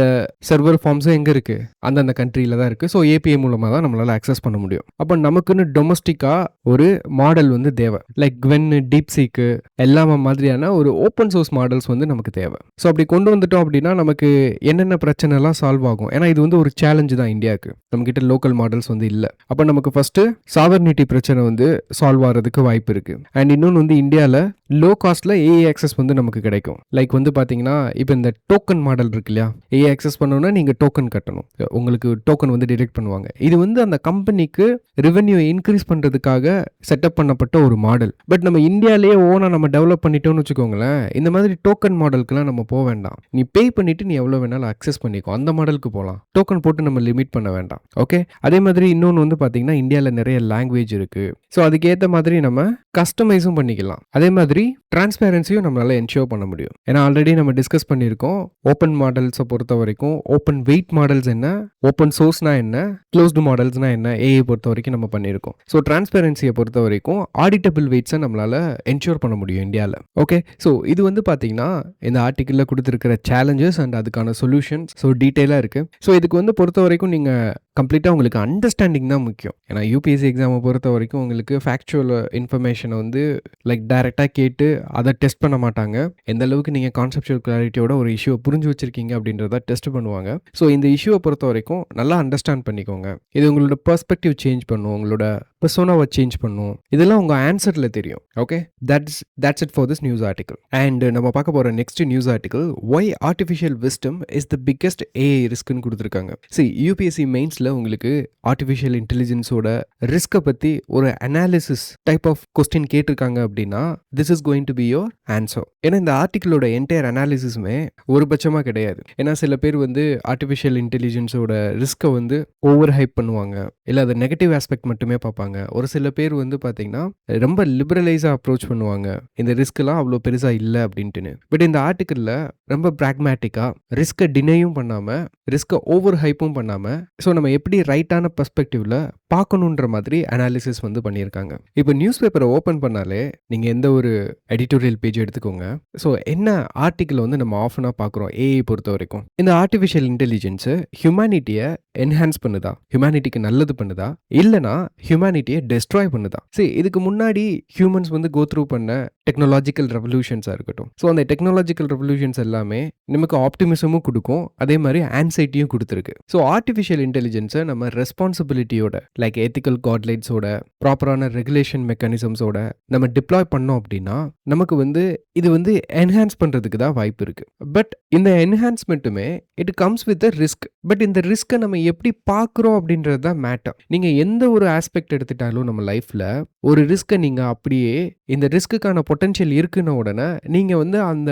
சர்வர் ஃபார்ம்ஸும் எங்கே இருக்குது, அந்தந்த கண்ட்ரியில் தான் இருக்குது. ஸோ ஏபிஐ மூலமாக தான் நம்மளால் அக்சஸ் பண்ண முடியும். அப்போ நமக்குன்னு டொமஸ்டிக்காக ஒரு மாடல் வந்து தேவை. லைக் குவென், டீப்சீக்கு எல்லாமே மாதிரியான ஒரு ஓப்பன் சோர்ஸ் மாடல்ஸ் வந்து நமக்கு தேவை. ஸோ அப்படி கொண்டு வந்துட்டோம் அப்படின்னா நமக்கு என்னென்ன பிரச்சனைலாம் சால்வ் ஆகும். ஏன்னா இது வந்து ஒரு சேலஞ்சு தான் இந்தியாவுக்கு. நம்மக்கிட்ட லோக்கல் மாடல்ஸ் வந்து இல்லை. அப்போ நமக்கு ஃபஸ்ட்டு சாவர்னிட்டி பிரச்சனை வந்து சால்வ் ஆகிறதுக்கு வாய்ப்பு இருக்குது. அண்ட் இன்னொன்று வந்து இந்தியாவில் லோ காஸ்ட்டில் ஏஐ ஆக்சஸ் வந்து நமக்கு கிடைக்கும். லைக் வந்து பார்த்தீங்கன்னா இப்போ இந்த டோக்கன் மாடல் இருக்கு இல்லையா, ஏஐ ஆக்சஸ் பண்ணணும்னா நீங்கள் டோக்கன் கட்டணும். உங்களுக்கு டோக்கன் வந்து டிடெக்ட் பண்ணுவாங்க. இது வந்து அந்த கம்பெனிக்கு ரெவென்யூ இன்க்ரீஸ் பண்ணுறதுக்காக செட்டப் பண்ணப்பட்ட ஒரு மாடல். பட் நம்ம இந்தியாவிலேயே ஓனாக நம்ம டெவலப் பண்ணிட்டோம்னு வச்சுக்கோங்களேன், இந்த மாதிரி டோக்கன் மாடலுக்குலாம் நம்ம போக வேண்டாம். நீ பே பண்ணிவிட்டு நீ எவ்வளோ வேணாலும் அக்சஸ் பண்ணிக்கோ, அந்த மாடலுக்கு போகலாம். டோக்கன் போட்டு நம்ம லிமிட் பண்ண வேண்டாம். ஓகே. அதே மாதிரி இன்னொன்று வந்து பார்த்தீங்கன்னா இந்தியாவில் நிறைய லாங்குவேஜ் இருக்குது. ஸோ அதுக்கேற்ற மாதிரி நம்ம கஸ்டமைஸும் பண்ணிக்கலாம். அதே மாதிரி டிரான்ஸ்பேரன்சியும் நம்மளால என்ஷூர் பண்ண முடியும். ஏன்னா ஆல்ரெடி நம்ம டிஸ்கஸ் பண்ணியிருக்கோம், ஓப்பன் மாடல்ஸை பொறுத்த வரைக்கும் ஓப்பன் வெயிட் மாடல்ஸ் என்ன, ஓப்பன் சோர்ஸ்னா என்ன, க்ளோஸ்டு மாடல்ஸ்னா என்ன, ஏஐ பொறுத்த வரைக்கும் நம்ம பண்ணியிருக்கோம். ஸோ டிரான்ஸ்பெரன்சியை பொறுத்த வரைக்கும் ஆடிட்டபிள் வெயிட்ஸை நம்மளால என்ஷூர் பண்ண முடியும் இந்தியாவில். ஓகே, ஸோ இது வந்து பார்த்தீங்கன்னா இந்த ஆர்டிக்கிளில் கொடுத்துருக்கிற சேலஞ்சஸ் அண்ட் அதுக்கான சொல்யூஷன்ஸ் ஸோ டீட்டெயிலாக இருக்குது. ஸோ இதுக்கு வந்து பொறுத்த வரைக்கும் நீங்கள் கம்ப்ளீட்டாக உங்களுக்கு அண்டர்ஸ்டாண்டிங் தான் முக்கியம். ஏன்னா யூபிஎஸ்சி எக்ஸாமை பொறுத்த வரைக்கும் உங்களுக்கு ஃபேக்சுவல் இன்ஃபர்மேஷனை வந்து லைக் டைரெக்டாக கேட்டு அதை டெஸ்ட் பண்ண மாட்டாங்க. எந்த அளவுக்கு நீங்கள் கான்செப்சுவல் கிளாரிட்டியோட ஒரு இஷ்யூவை புரிஞ்சு வச்சிருக்கீங்க அப்படின்றத டெஸ்ட் பண்ணுவாங்க. ஸோ இந்த இஷ்யூவை பொறுத்த வரைக்கும் நல்லா அண்டர்ஸ்டாண்ட் பண்ணிக்கோங்க. இது உங்களோட பெர்ஸ்பெக்டிவ் சேஞ்ச் பண்ணும், உங்களோட பர்சோனாவை சேஞ்ச் பண்ணும். இதெல்லாம் உங்கள் ஆன்சரில் தெரியும். Okay, that's it for this news article. And நம்ம பார்க்க போகிற next news article, why artificial wisdom is the biggest AI ரிஸ்க்னு கொடுத்துருக்காங்க. சரி, யூபிஎஸ்சி மெயின்ஸில் உங்களுக்கு ஆர்டிஃபிஷியல் இன்டெலிஜென்ஸோட ரிஸ்க்கை பற்றி ஒரு அனாலிசிஸ் டைப் ஆஃப் கொஸ்டின் கேட்டிருக்காங்க அப்படின்னா this is going to be your answer. ஏன்னா இந்த ஆர்டிக்கிளோட என்டையர் அனாலிசிஸுமே ஒரு பட்சமாக கிடையாது. ஏன்னா சில பேர் வந்து ஆர்டிஃபிஷியல் இன்டெலிஜென்ஸோட ரிஸ்க்கை வந்து ஓவர் ஹைப் பண்ணுவாங்க, இல்லை அதை நெகட்டிவ் ஆஸ்பெக்ட் மட்டுமே பார்ப்பாங்க. ஒரு சில பேர் வந்து பார்த்தீங்கன்னா ரொம்ப லிபரலைஸாக அப்ரோச் பண்ணுவாங்க, இந்த ரிஸ்க்லாம் அவ்வளோ பெருசாக இல்லை அப்படின்ட்டுன்னு. பட் இந்த ஆர்டிக்கிளில் ரொம்ப ப்ராக்மேட்டிக்காக ரிஸ்க்கை டினையும் பண்ணாமல் ரிஸ்க்கை ஓவர் ஹைப்பும் பண்ணாமல் ஸோ நம்ம எப்படி ரைட்டான பெர்ஸ்பெக்டிவ்ல பார்க்கணுன்ற மாதிரி அனாலிசிஸ் வந்து பண்ணியிருக்காங்க. இப்போ நியூஸ் பேப்பரை ஓப்பன் பண்ணாலே நீங்கள் எந்த ஒரு எடிட்டோரியல் பேஜ் எடுத்துக்கோங்க. ஸோ என்ன ஆர்டிக்கிள் வந்து நம்ம ஆஃப்னா பார்க்குறோம் ஏஐ பொறுத்த வரைக்கும், இந்த ஆர்டிஃபிஷியல் இன்டெலிஜென்ஸு ஹியூமனிட்டியை என்ஹான்ஸ் பண்ணுதா, ஹியூமனிட்டிக்கு நல்லது பண்ணுதா, இல்லைனா ஹியூமனிட்டியை டெஸ்ட்ராய் பண்ணுதா? சரி, இதுக்கு முன்னாடி ஹியூமன்ஸ் வந்து கோ த்ரூ பண்ண டெக்னாலஜிக்கல் ரெவல்யூஷன்ஸாக இருக்கட்டும், ஸோ அந்த டெக்னாலஜிக்கல் ரெவல்யூஷன்ஸ் எல்லாமே நமக்கு ஆப்டிமிசமும் கொடுக்கும், அதே மாதிரி ஆன்சைட்டியும் கொடுத்துருக்கு. ஸோ ஆர்டிஃபிஷியல் இன்டெலிஜென்ஸை நம்ம ரெஸ்பான்சிபிலிட்டியோட லைக் எத்திக்கல் காட்லைட்ஸோட ப்ராப்பரான ரெகுலேஷன் மெக்கானிசம்ஸோட நம்ம டிப்ளாய் பண்ணோம் அப்படின்னா நமக்கு வந்து இது வந்து என்ஹான்ஸ் பண்ணுறதுக்கு தான் வாய்ப்பு இருக்கு. பட் இந்த என்ஹான்ஸ்மெண்ட்டுமே it comes with a risk. But இந்த ரிஸ்க்கை நம்ம எப்படி பார்க்குறோம் அப்படின்றது தான் மேட்டர். நீங்கள் எந்த ஒரு ஆஸ்பெக்ட் எடுத்துட்டாலும் நம்ம லைஃப்பில் ஒரு ரிஸ்க்கை நீங்கள் அப்படியே இந்த ரிஸ்க்குக்கான பொட்டன்ஷியல் இருக்குன்னு உடனே நீங்கள் வந்து அந்த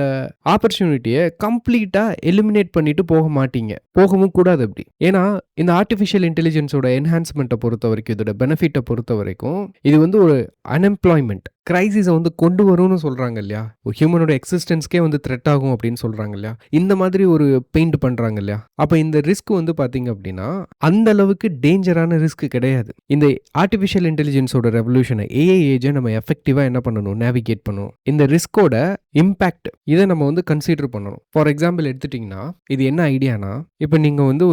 ஆப்பர்ச்சுனிட்டியை கம்ப்ளீட்டாக எலிமினேட் பண்ணிட்டு போக மாட்டீங்க, போகவும் கூடாது அப்படி. ஏன்னா இந்த ஆர்டிஃபிஷியல் இன்டெலிஜென்ஸோட என்ஹான்ஸ்மெண்ட்டை பொறுத்த வரைக்கும், இதோட பெனிஃபிட்டை பொறுத்த வரைக்கும் இது வந்து ஒரு அன்எம்ப்ளாய்மெண்ட் கிரைசிஸை வந்து கொண்டு வரும்னு சொல்கிறாங்க இல்லையா, ஒரு ஹியூமனோட எக்ஸிஸ்டன்ஸ்க்கே வந்து த்ரெட் ஆகும் அப்படின்னு சொல்கிறாங்க இல்லையா, இந்த மாதிரி ஒரு பெயிண்ட் பண்ணுறாங்க இல்லையா. அப்போ இந்த ரிஸ்க் வந்து பார்த்தீங்க அப்படின்னா அந்த அளவுக்கு டேஞ்சரான ரிஸ்க் கிடையாது. இந்த ஆர்டிஃபிஷியல் இன்டெலிஜென்ஸோட ரெவல்யூஷனை ஏஐ ஏஜை நம்ம எஃபெக்டிவாக என்ன பண்ணணும், நேவிகேட் பண்ணணும். இந்த ரிஸ்கோட இம்பேக்ட் இதை நம்ம வந்து கன்சிடர் பண்ணணும். ஃபார் எக்ஸாம்பிள் எடுத்துட்டிங்கன்னா இது என்ன ஐடியானா, இப்போ நீங்கள் வந்து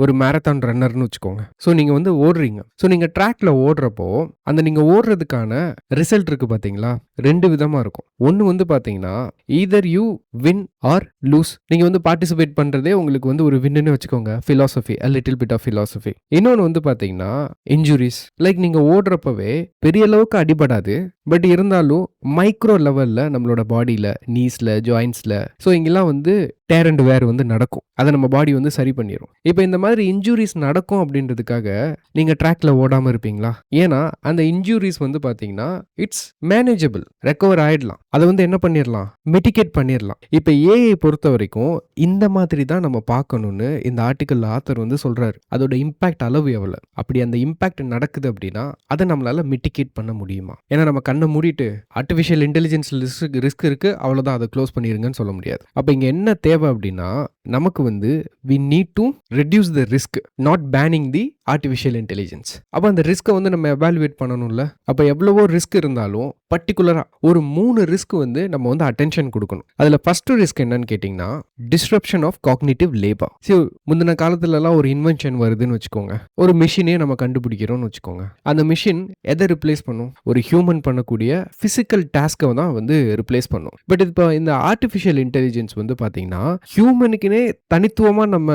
ஒரு மேரத்தான் ரன்னர்னு வச்சுக்கோங்க. ஸோ நீங்கள் வந்து ஓடுறீங்க. ஸோ நீங்கள் ட்ராக்ல ஓடுறப்போ அந்த நீங்கள் ஓடுறதுக்கான ரிசல்ட் இருக்கு பார்த்தீங்களா, ரெண்டு விதமாக இருக்கும். ஒன்று வந்து பார்த்தீங்கன்னா either you win or lose. நீங்கள் வந்து பார்ட்டிசிபேட் பண்ணுறதே உங்களுக்கு வந்து ஒரு வின்னு வச்சுக்கோங்க, philosophy, a little bit of philosophy. இன்னொன்று வந்து பார்த்தீங்கன்னா இன்ஜுரிஸ். லைக் நீங்கள் ஓடுறப்பவே பெரிய அளவுக்கு அடிபடாது, பட் இருந்தாலும் மைக்ரோ லெவலில் நம்மளோட பாடியில் நீஸில் ஜாயின்ஸில் ஸோ இங்கெல்லாம் வந்து டேர் அண்ட் வேர் வந்து நடக்கும். அதை நம்ம பாடி வந்து சரி பண்ணிடும். இப்போ இந்த மாதிரி இன்ஜூரிஸ் நடக்கும் அப்படின்றதுக்காக நீங்கள் ட்ராக்ல ஓடாமல் இருப்பீங்களா? ஏன்னா அந்த இன்ஜூரிஸ் வந்து பார்த்தீங்கன்னா இட்ஸ் மேனேஜபிள், ரெக்கவர் ஆகிடலாம், அதை வந்து என்ன பண்ணிடலாம், மிட்டிகேட் பண்ணிடலாம். இப்போ ஏஐ பொறுத்த வரைக்கும் இந்த மாதிரி தான் நம்ம பார்க்கணும்னு இந்த ஆர்டிக்கல் ஆத்தர் வந்து சொல்கிறாரு. அதோட இம்பாக்ட் அளவு எவ்வளோ, அப்படி அந்த இம்பாக்ட் நடக்குது அப்படின்னா அதை நம்மளால மிட்டிகேட் பண்ண முடியுமா? ஏன்னா நம்ம கண்ணை மூடிட்டு ஆர்டிஃபிஷியல் இன்டெலிஜென்ஸ் ரிஸ்க் இருக்கு அவ்வளோதான், அதை க்ளோஸ் பண்ணிருங்கன்னு சொல்ல முடியாது. அப்போ இங்கே என்ன தேவை அப்படின்னா நமக்கு வந்து we need to reduce the risk, not banning the artificial intelligence. அப்போ அந்த ரிஸ்க்கை வந்து நம்ம எவாலுவேட் பண்ணணும்ல. அப்போ எவ்வளவோ ரிஸ்க் இருந்தாலும் பர்டிகுலராக ஒரு 3 ரிஸ்க் வந்து நம்ம வந்து அட்டென்ஷன் கொடுக்கணும். அதில் ஃபர்ஸ்ட் ரிஸ்க் என்னன்னு கேட்டிங்கன்னா disruption of cognitive labour. So முந்தின காலத்துலலாம் ஒரு இன்வென்ஷன் வருதுன்னு வச்சுக்கோங்க, ஒரு மிஷினே நம்ம கண்டுபிடிக்கிறோம்னு வச்சுக்கோங்க. அந்த மிஷின் எதை ரிப்ளேஸ் பண்ணும், ஒரு ஹியூமன் பண்ணக்கூடிய ஃபிசிக்கல் டாஸ்க்கை தான் வந்து ரிப்ளேஸ் பண்ணும். பட் இப்போ இந்த ஆர்டிஃபிஷியல் இன்டெலிஜென்ஸ் வந்து பார்த்தீங்கன்னா ஹியூமனுக்குனே தனித்துவமாக நம்ம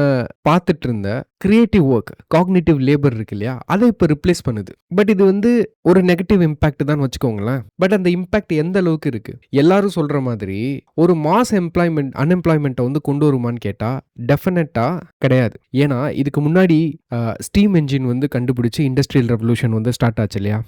பார்த்துட்டு இருந்த கிரியேட்டிவ் ஒர்க், காக்னிட்டிவ் லேபர் இருக்கு இல்லையா, அதை இப்போ ரிப்ளேஸ் பண்ணுது. பட் இது வந்து ஒரு நெகட்டிவ் இம்பாக்ட் தான் வச்சுக்கோங்களேன். பட் அந்த இம்பாக்ட் எந்த அளவுக்கு இருக்கு, எல்லாரும் சொல்ற மாதிரி ஒரு மாஸ் அன்எம்ப்ளாய்மெண்ட்டை வந்து கொண்டு வருமான்னு கேட்டா டெஃபினட்டா கிடையாது. ஏன்னா இதுக்கு முன்னாடி ஸ்டீம் என்ஜின் வந்து கண்டுபிடிச்சு இண்டஸ்ட்ரியல் ரெவல்யூஷன் வந்து ஸ்டார்ட் ஆச்சு இல்லையா.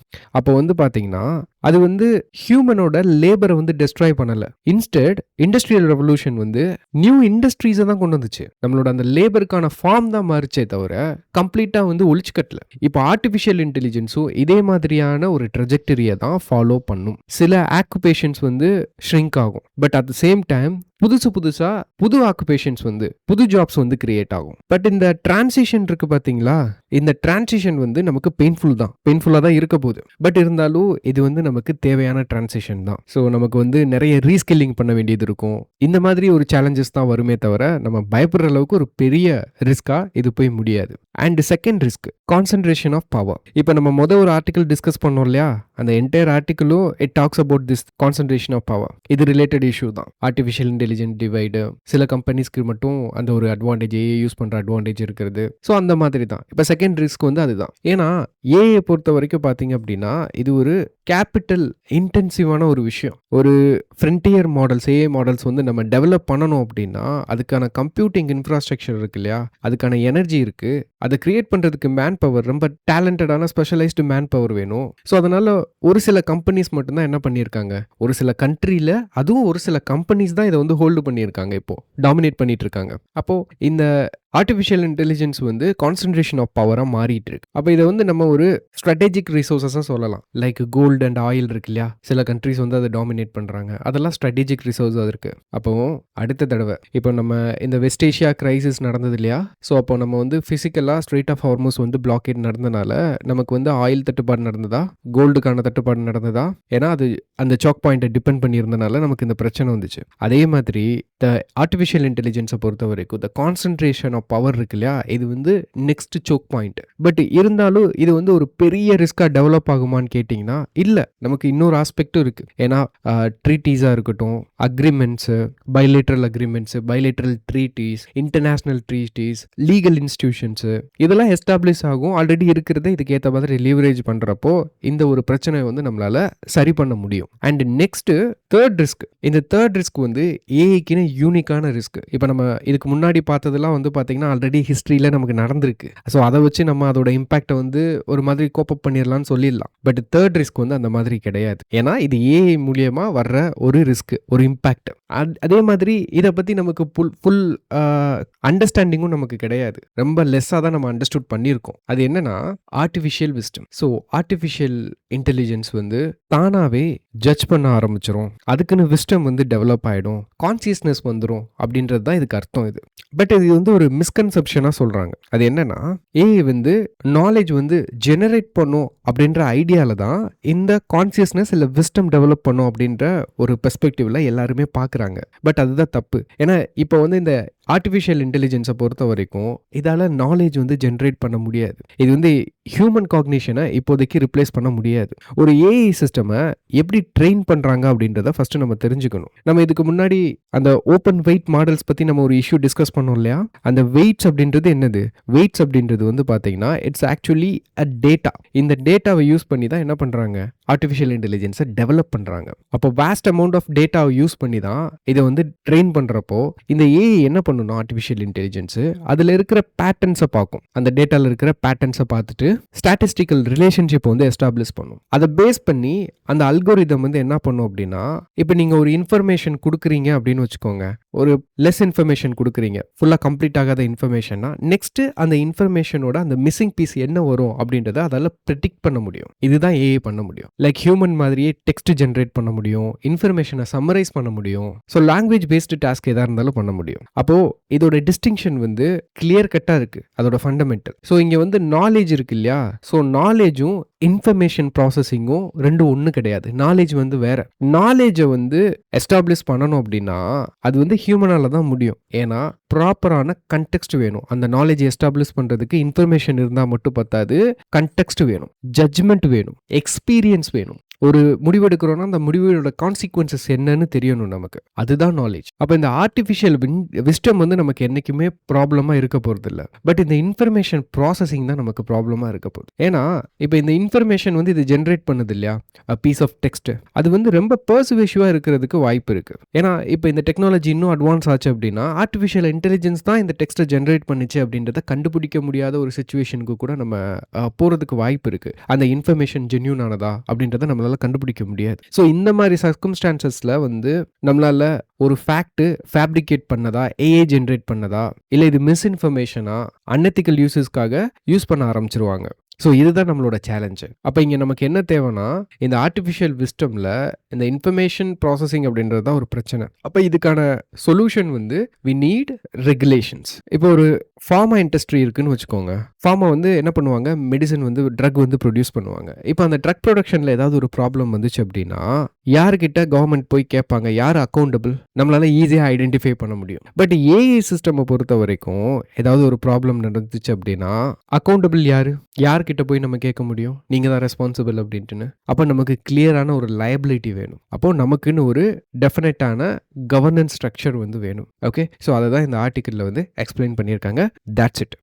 அப்போ வந்து பார்த்தீங்கன்னா அது வந்து ஹியூமனோட லேபரை வந்து டெஸ்ட்ராய் பண்ணல. இன்ஸ்டெட் இண்டஸ்ட்ரியல் ரெவல்யூஷன் வந்து நியூ இண்டஸ்ட்ரீஸை தான் கொண்டு வந்துச்சு. நம்மளோட அந்த லேபருக்கான ஃபார்ம் தான் மாறிச்சே தவிர கம்ப்ளீட்டாக வந்து ஒழிச்சு கட்டல. இப்போ ஆர்டிஃபிஷியல் இன்டெலிஜென்ஸும் இதே மாதிரியான ஒரு ட்ரெஜெக்டரியை தான் ஃபாலோ பண்ணும். சில ஆக்குபேஷன்ஸ் வந்து ஷ்ரிங்க் ஆகும், but at the same time புதுசா புது ஆக்குபேஷன்ஸ் வந்து புது ஜாப்ஸ் வந்து கிரியேட் ஆகும். பட் இந்த டிரான்சிஷன் இருக்கு பாத்தீங்களா, இந்த டிரான்சிஷன் வந்து நமக்கு பெயின்ஃபுல்லா தான் இருக்க போகுது. பட் இருந்தாலும் இது வந்து நமக்கு தேவையான டிரான்சிஷன் தான். ஸோ நமக்கு வந்து நிறைய ரீஸ்கில்லிங் பண்ண வேண்டியது இருக்கும். இந்த மாதிரி ஒரு சேலஞ்சஸ் தான் வருமே தவிர நம்ம பயப்படுற அளவுக்கு ஒரு பெரிய ரிஸ்கா இது போய் முடியாது. And second risk concentration of power. இப்போ நம்ம ஒரு ஆர்டிகல் டிஸ்கஸ் பண்ணோம் இல்லையா, அந்த என்டையர் ஆர்டிகலும் it talks about this concentration of power. இது ரிலேட்டட் இஷ்யூ தான். ஆர்டிஃபிஷியல் இன்டெலிஜென்ட் டிவைடு, சில கம்பெனிஸ்க்கு மட்டும் அந்த ஒரு அட்வான்டேஜ், ஏஐ யூஸ் பண்ற அட்வான்டேஜ் இருக்கிறது. ஸோ அந்த மாதிரி தான். இப்போ செகண்ட் ரிஸ்க் வந்து அதுதான். ஏன்னா ஏஐ பொறுத்த வரைக்கும் பார்த்தீங்க அப்படின்னா இது ஒரு கேபிட்டல் இன்டென்சிவான ஒரு விஷயம். ஒரு ஃப்ரண்டியர் மாடல்ஸ், ஏஐ மாடல்ஸ் வந்து நம்ம டெவலப் பண்ணணும் அப்படின்னா அதுக்கான கம்ப்யூட்டிங் இன்ஃப்ராஸ்ட்ரக்சர் இருக்கு இல்லையா, அதுக்கான எனர்ஜி இருக்கு. அதை கிரியேட் பண்ணுறதுக்கு மேன் பவர், ரொம்ப டேலண்டடான ஸ்பெஷலைஸ்டு மேன் பவர் வேணும். ஸோ அதனால ஒரு சில கம்பெனிஸ் மட்டும்தான் என்ன பண்ணியிருக்காங்க, ஒரு சில கண்ட்ரியில், அதுவும் ஒரு சில கம்பெனிஸ் தான் இதை வந்து ஹோல்டு பண்ணியிருக்காங்க, இப்போ டாமினேட் பண்ணிட்டு இருக்காங்க. அப்போ இந்த ஆர்டிஃபிஷியல் இன்டெலிஜென்ஸ் வந்து கான்சன்ட்ரேஷன் ஆஃப் பவராக மாறிட்டு இருக்கு. அப்போ இதை வந்து நம்ம ஒரு ஸ்ட்ராட்டஜிக் ரிசோர்ஸஸாக சொல்லலாம். லைக் கோல்டு அண்ட் ஆயில் இருக்கு இல்லையா, சில கண்ட்ரிஸ் வந்து அதை டாமினேட் பண்ணுறாங்க. அதெல்லாம் ஸ்ட்ராட்டஜிக் ரிசோர்ஸாக இருக்குது. அப்போ அடுத்த தடவை இப்போ நம்ம இந்த வெஸ்ட் ஏஷியா கிரைசிஸ் நடந்தது இல்லையா, ஸோ அப்போ நம்ம வந்து ஃபிசிக்கலாக ஸ்ட்ரெயிட் ஆஃப் ஹார்மோஸ் வந்து பிளாக்கேட் நடந்தனால நமக்கு வந்து ஆயில் தட்டுப்பாடு நடந்ததா, கோல்டுக்கான தட்டுப்பாடு நடந்ததா, ஏன்னா அது அந்த சாக் பாயிண்ட்டை டிபெண்ட் பண்ணியிருந்தனால நமக்கு இந்த பிரச்சனை வந்துச்சு. அதே மாதிரி த ஆர்டிஃபிஷியல் இன்டெலிஜென்ஸை பொறுத்த வரைக்கும் த கான்சன்ட்ரேஷன் ஆஃப் பவர் இருக்கு இல்லையா, இது வந்து நெக்ஸ்ட் சோக் பாயிண்ட். பட் இருந்தாலும் இது வந்து ஒரு பெரிய ரிஸ்காக டெவலப் ஆகுமான்னு கேட்டிங்கன்னா இல்லை. நமக்கு இன்னொரு ஆஸ்பெக்டும் இருக்குது. ஏன்னா ட்ரீட்டீஸாக இருக்கட்டும், agreements, bilateral agreements, bilateral treaties, international treaties, legal institutions, இதெல்லாம் எஸ்டாப்ளிஷ் ஆகும். ஆல்ரெடி இருக்கிறத இதுக்கு ஏற்ற மாதிரி லீவரேஜ் பண்ணுறப்போ இந்த ஒரு பிரச்சனையை வந்து நம்மளால் சரி பண்ண முடியும். And next third risk. இந்த தேர்ட் ரிஸ்க் வந்து ஏஐக்குன்னு யூனிக்கான ரிஸ்க். இப்போ நம்ம இதுக்கு முன்னாடி பார்த்ததெல்லாம் வந்து பார்த்தீங்கன்னா ஆல்ரெடி ஹிஸ்ட்ரியில் நமக்கு நடந்திருக்கு. ஸோ அதை வச்சு நம்ம அதோட இம்பாக்டை வந்து ஒரு மாதிரி கோப்பப் பண்ணிடலாம்னு சொல்லிடலாம். பட் தேர்ட் ரிஸ்க் வந்து அந்த மாதிரி கிடையாது. ஏன்னா இது ஏஐ மூலியமாக வர்ற ஒரு ரிஸ்க், ஒரு இம்பேக்ட். அதே மாதிரி இதை பற்றி நமக்கு ஃபுல் அண்டர்ஸ்டாண்டிங்கும் நமக்கு கிடையாது. ரொம்ப லெஸ்ஸாக தான் நம்ம அண்டர்ஸ்டுட் பண்ணியிருக்கோம். அது என்னன்னா artificial wisdom. So artificial intelligence வந்து தானாகவே ஜட்ஜ் பண்ண ஆரம்பிச்சிடும். அதுக்குன்னு விஸ்டம் வந்து டெவலப் ஆகிடும், கான்சியஸ்னஸ் வந்துடும் அப்படின்றது தான் இதுக்கு அர்த்தம். இது பட் இது வந்து ஒரு மிஸ்கன்செப்ஷனாக சொல்கிறாங்க. அது என்னன்னா ஏஐ வந்து நாலேஜ் வந்து ஜெனரேட் பண்ணும் அப்படின்ற ஐடியாவில் தான் இந்த கான்சியஸ்னஸ் இல்லை விஸ்டம் டெவலப் பண்ணும் அப்படின்ற ஒரு பெர்ஸ்பெக்டிவ்ல எல்லாருமே பார்க்குறாங்க. பட் அதுதான் தப்பு. ஏன்னா இப்போ வந்து இந்த ஆர்டிஃபிஷியல் இன்டெலிஜென்ஸை பொறுத்த வரைக்கும் இதால் நாலேஜ் வந்து ஜென்ரேட் பண்ண முடியாது. இது வந்து ஹியூமன் காக்னிஷனை இப்போதைக்கு ரிப்ளேஸ் பண்ண முடியாது. ஒரு ஏஐ சிஸ்டமை எப்படி ட்ரெயின் பண்ணுறாங்க அப்படின்றத ஃபஸ்ட்டு நம்ம தெரிஞ்சுக்கணும். நம்ம இதுக்கு முன்னாடி அந்த ஓப்பன் வெயிட் மாடல்ஸ் பற்றி நம்ம ஒரு இஷ்யூ டிஸ்கஸ் பண்ணோம் இல்லையா, அந்த வெயிட்ஸ் அப்படின்றது என்னது? வெயிட்ஸ் அப்படின்றது வந்து பார்த்தீங்கன்னா இட்ஸ் ஆக்சுவலி அ டேட்டா. இந்த டேட்டாவை யூஸ் பண்ணி தான் என்ன பண்ணுறாங்க, ஆர்டிஃபிஷியல் இன்டெலிஜென்ஸை டெவலப் பண்ணுறாங்க. அப்போ வேஸ்ட் அமௌண்ட் ஆஃப் டேட்டாவை யூஸ் பண்ணி தான் இதை வந்து ட்ரெயின் பண்ணுறப்போ இந்த ஏஐ என்ன பண்ணணும், ஆர்டிஃபிஷியல் இன்டெலிஜென்ஸு அதில் இருக்கிற பேட்டர்ன்ஸை பார்க்கும். அந்த டேட்டாவில் இருக்கிற பேட்டர்ன்ஸை பார்த்துட்டு ஸ்டாட்டிஸ்டிக்கல் ரிலேஷன்ஷிப் வந்து எஸ்டாப்ளிஷ் பண்ணும். அதை பேஸ் பண்ணி அந்த அல்கோரிதம் வந்து என்ன பண்ணும் அப்படின்னா, இப்போ நீங்கள் ஒரு இன்ஃபர்மேஷன் கொடுக்குறீங்க அப்படின்னு வச்சுக்கோங்க, ஒரு லெஸ் இன்ஃபர்மேஷன் கொடுக்குறீங்க, ஃபுல்லாக கம்ப்ளீட் ஆகாத இன்ஃபர்மேஷன்னா நெக்ஸ்ட்டு அந்த இன்ஃபர்மேஷனோட அந்த மிஸ்ஸிங் பீஸ் என்ன வரும் அப்படின்றத அதால் ப்ரெடிக்ட் பண்ண முடியும். இதுதான் ஏஐ பண்ண முடியும். லைக் ஹியூமன் மாதிரியே டெக்ஸ்ட் ஜென்ரேட் பண்ண முடியும், இன்ஃபர்மேஷனை சம்மரைஸ் பண்ண முடியும். ஸோ லாங்குவேஜ் பேஸ்டு டாஸ்க் எதாக இருந்தாலும் பண்ண முடியும். அப்போது இதோட டிஸ்டிங்ஷன் வந்து கிளியர் கட்டாக இருக்குது, அதோட ஃபண்டமெண்டல். ஸோ இங்கே வந்து நாலேஜ் இருக்கு இல்லையா, ஸோ நாலேஜும் இன்ஃபர்மேஷன் ப்ராசஸிங்கும் ரெண்டும் ஒன்று கிடையாது. நாலேஜ் வந்து வேற. நாலேஜை வந்து எஸ்டாப்ளிஷ் பண்ணணும் அப்படின்னா அது வந்து ஹியூமனால தான் முடியும். ஏன்னா ப்ராப்பரான கண்டெக்ஸ்ட் வேணும். அந்த நாலேஜ் எஸ்டாப்ளிஷ் பண்ணுறதுக்கு இன்ஃபர்மேஷன் இருந்தால் மட்டும் பத்தாது, கண்டெக்ஸ்ட் வேணும், ஜட்ஜ்மெண்ட் வேணும், எக்ஸ்பீரியன்ஸ் வேணும். ஒரு முடிவெடுக்கிறோன்னா அந்த முடிவோட கான்சிக்வன்சஸ் என்னன்னு தெரியணும் நமக்கு. அதுதான் நாலேஜ். அப்போ இந்த ஆர்டிஃபிஷியல் விஸ்டம் வந்து நமக்கு என்றைக்குமே ப்ராப்ளமாக இருக்க போகிறது இல்லை. பட் இந்த இன்ஃபர்மேஷன் ப்ராசஸிங் தான் நமக்கு ப்ராப்ளமாக இருக்க போகுது. ஏன்னா இப்போ இந்த இன்ஃபர்மேஷன் வந்து இது ஜென்ரேட் பண்ணுது இல்லையா, பீஸ் ஆஃப் டெக்ஸ்ட், அது வந்து ரொம்ப பர்சுவேசிவாக இருக்கிறதுக்கு வாய்ப்பு இருக்குது. ஏன்னா இப்போ இந்த டெக்னாலஜி இன்னும் அட்வான்ஸ் ஆச்சு அப்படின்னா ஆர்டிஃபிஷியல் இன்டெலிஜென்ஸ் தான் இந்த டெக்ஸ்ட்டை ஜென்ரேட் பண்ணிச்சு அப்படின்றத கண்டுபிடிக்க முடியாத ஒரு சிச்சுவேஷனுக்கு கூட நம்ம போகிறதுக்கு வாய்ப்பு இருக்குது. அந்த இன்ஃபர்மேஷன் ஜென்யூன் ஆனதா அப்படின்றத நம்மளால கண்டுபிடிக்க முடியாது. ஸோ இந்த மாதிரி சர்க்கம்ஸ்டான்சஸ்ல வந்து நம்மளால ஒரு ஃபேக்ட் ஃபேப்ரிகேட் பண்ணதா, ஏஐ ஜென்ரேட் பண்ணதா, இல்லை இது மிஸ்இன்ஃபர்மேஷனா, அன்எத்திக்கல் யூசஸ்க்காக யூஸ் பண்ண ஆரம்பிச்சிருவாங்க. ஸோ இதுதான் நம்மளோட சேலஞ்சு. அப்ப இங்க நமக்கு என்ன தேவைன்னா, இந்த ஆர்ட்டிஃபிஷியல் விஸ்டம்ல இந்த இன்ஃபர்மேஷன் ப்ராசஸிங் அப்படின்றது தான் ஒரு பிரச்சனை. அப்ப இதுக்கான சொல்யூஷன் வந்து வி நீட் ரெகுலேஷன்ஸ். இப்போ ஒரு ஃபார்மா இண்டஸ்ட்ரி இருக்குன்னு வச்சுக்கோங்க. ஃபார்மா வந்து என்ன பண்ணுவாங்க, மெடிசின் வந்து ட்ரக் வந்து ப்ரொடியூஸ் பண்ணுவாங்க. இப்போ அந்த ட்ரக் ப்ரொடக்ஷன்ல ஏதாவது ஒரு ப்ராப்ளம் வந்துச்சு அப்படின்னா, யார்கிட்ட கவர்மெண்ட் போய் கேட்பாங்க? யார் அக்கவுண்டபிள்? நம்மளால ஈஸியா ஐடென்டிஃபை பண்ண முடியும். பட் ஏஐ சிஸ்டம பொறுத்தவரைக்கும் ஏதாவது ஒரு ப்ராப்ளம் நடந்துச்சு அப்படின்னா, அக்கவுண்டபிள் யாரு? யார்கிட்ட போய் நம்ம கேட்க முடியும்? நீங்க தான் ரெஸ்பான்சிபிள் அப்படின்ட்டுன்னு. அப்ப நமக்கு கிளியரான ஒரு லயபிலிட்டி வேணும். அப்போ நமக்குன்னு ஒரு டெஃபினட்டான கவர்னன்ஸ் ஸ்ட்ரக்சர் வந்து வேணும். ஓகே. ஸோ அத தான் இந்த ஆர்டிக்கிள்ல வந்து எக்ஸ்பிளைன் பண்ணியிருக்காங்க. That's it.